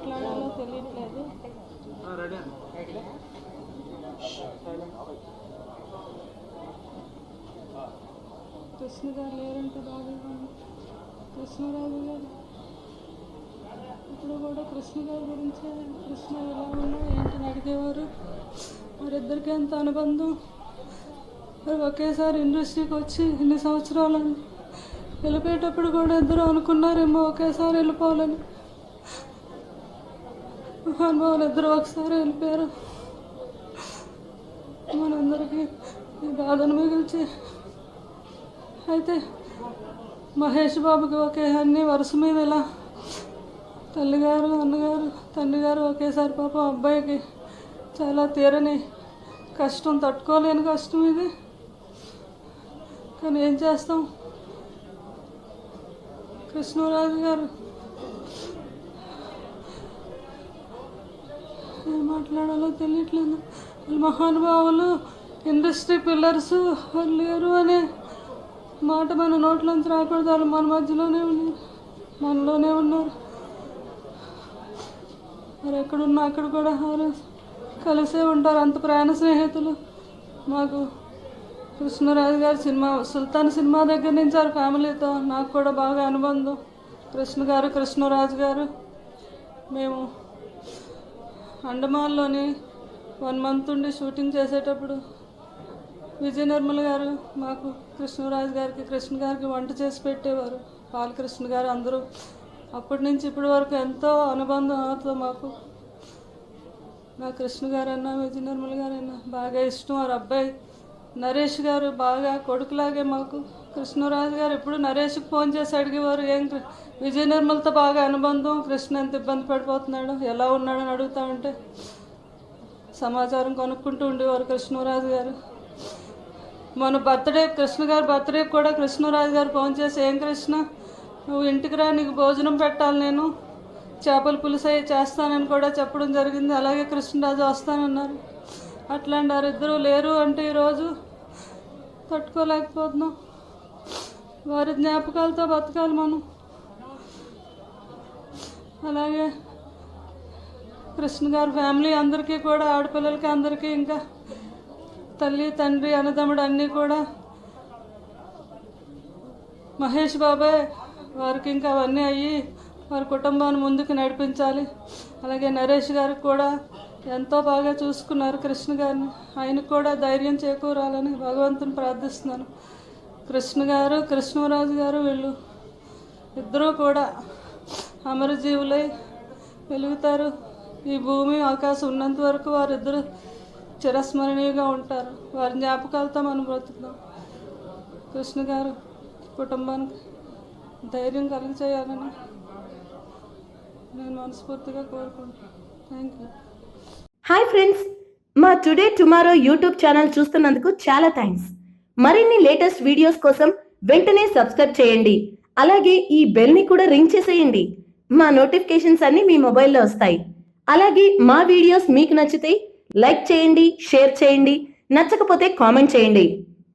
మాట్లాడాలో తెలియట్లేదు. కృష్ణ గారు లేరంటే బాగా కృష్ణరాజు గారు ఇప్పుడు కూడా కృష్ణ గారి గురించి కృష్ణ ఎలా ఉన్నా ఏంటని అడిగేవారు. వారిద్దరికి ఎంత అనుబంధం. మరి ఒకేసారి ఇండస్ట్రీకి వచ్చి ఇన్ని సంవత్సరాలని వెళ్ళిపోయేటప్పుడు కూడా ఇద్దరు అనుకున్నారేమో ఒకేసారి వెళ్ళిపోవాలని. మహానుభావులు ఇద్దరు ఒకసారి వెళ్ళిపోయారు. మనందరికీ ఈ బాధను మిగిల్చి అయితే మహేష్ బాబుకి ఒకే అన్ని వరుస మీద ఇలా తల్లిగారు అన్నగారు తండ్రి గారు ఒకేసారి పాపం అబ్బాయికి చాలా తీరని కష్టం, తట్టుకోలేని కష్టం ఇది. కానీ ఏం చేస్తాం, కృష్ణరాజు గారు ఏం మాట్లాడాలో తెలియట్లేదు. మహానుభావులు ఇండస్ట్రీ పిల్లర్స్ లేరు అనే మాట మన నోట్లోంచి రాకూడదు. వాళ్ళు మన మధ్యలోనే ఉన్నారు, మనలోనే ఉన్నారు. మరి ఎక్కడున్నా అక్కడ కూడా వారు కలిసే ఉంటారు. అంత ప్రాణ స్నేహితులు. మాకు కృష్ణరాజు గారి సినిమా సుల్తాన్ సినిమా దగ్గర నుంచి వారి ఫ్యామిలీతో నాకు కూడా బాగా అనుబంధం. కృష్ణ గారు కృష్ణరాజు గారు మేము అండమాన్లోని 1 month ఉండి షూటింగ్ చేసేటప్పుడు విజయ నిర్మల్ గారు మాకు కృష్ణరాజు గారికి కృష్ణ గారికి వంట చేసి పెట్టేవారు. బాలకృష్ణ గారు అందరూ అప్పటి నుంచి ఇప్పటి వరకు ఎంతో అనుబంధం అవుతుంది మాకు. నా కృష్ణ గారన్నా విజయ నిర్మల్ గారన్నా బాగా ఇష్టం. వారి అబ్బాయి నరేష్ గారు బాగా కొడుకులాగే మాకు. కృష్ణరాజు గారు ఎప్పుడు నరేష్కి ఫోన్ చేసి అడిగేవారు ఏం విజయ నిర్మల్తో బాగా అనుబంధం, కృష్ణ ఎంత ఇబ్బంది పడిపోతున్నాడు, ఎలా ఉన్నాడని అడుగుతా ఉంటే సమాచారం కొనుక్కుంటూ ఉండేవారు కృష్ణరాజు గారు. మన బర్త్డే కృష్ణ గారి బర్త్డేకి కూడా కృష్ణరాజు గారు ఫోన్ చేసి ఏం కృష్ణ నువ్వు ఇంటికి రా, నీకు భోజనం పెట్టాలి, నేను చేపల పులుసు అవి చేస్తానని కూడా చెప్పడం జరిగింది. అలాగే కృష్ణరాజు వస్తానన్నారు. అట్లాంటి వారిద్దరూ లేరు అంటే ఈరోజు తట్టుకోలేకపోతున్నాం. వారి జ్ఞాపకాలతో బతకాలి మనం. అలాగే కృష్ణ గారి ఫ్యామిలీ అందరికీ కూడా ఆడపిల్లలకి అందరికీ ఇంకా తల్లి తండ్రి అన్నదమ్ముడు అన్నీ కూడా మహేష్ బాబాయ్ వారికి ఇంకా అవన్నీ అయ్యి వారి కుటుంబాన్ని ముందుకు నడిపించాలి. అలాగే నరేష్ గారికి కూడా ఎంతో బాగా చూసుకున్నారు కృష్ణ గారిని. ఆయనకు కూడా ధైర్యం చేకూరాలని భగవంతుని ప్రార్థిస్తున్నాను. కృష్ణ గారు కృష్ణరాజు గారు వీళ్ళు ఇద్దరూ కూడా అమరజీవులై వెలుగుతారు. ఈ భూమి ఆకాశం ఉన్నంత వరకు వారిద్దరూ చిరస్మరణీయంగా ఉంటారు. వారి జ్ఞాపకాలతో మనం బ్రతుకుతాం. కృష్ణ గారు కుటుంబానికి ధైర్యం కలిగజేయాలని నేను మనస్ఫూర్తిగా కోరుకుంటున్నాను. Thank you. హాయ్ ఫ్రెండ్స్, మా టుడే టుమారో యూట్యూబ్ ఛానల్ చూస్తున్నందుకు చాలా థ్యాంక్స్. మరిన్ని లేటెస్ట్ వీడియోస్ కోసం వెంటనే సబ్స్క్రైబ్ చేయండి. అలాగే ఈ బెల్ ని కూడా రింగ్ చేసేయండి. మా నోటిఫికేషన్స్ అన్ని మీ మొబైల్లో వస్తాయి. అలాగే మా వీడియోస్ మీకు నచ్చితే లైక్ చేయండి, షేర్ చేయండి, నచ్చకపోతే కామెంట్ చేయండి.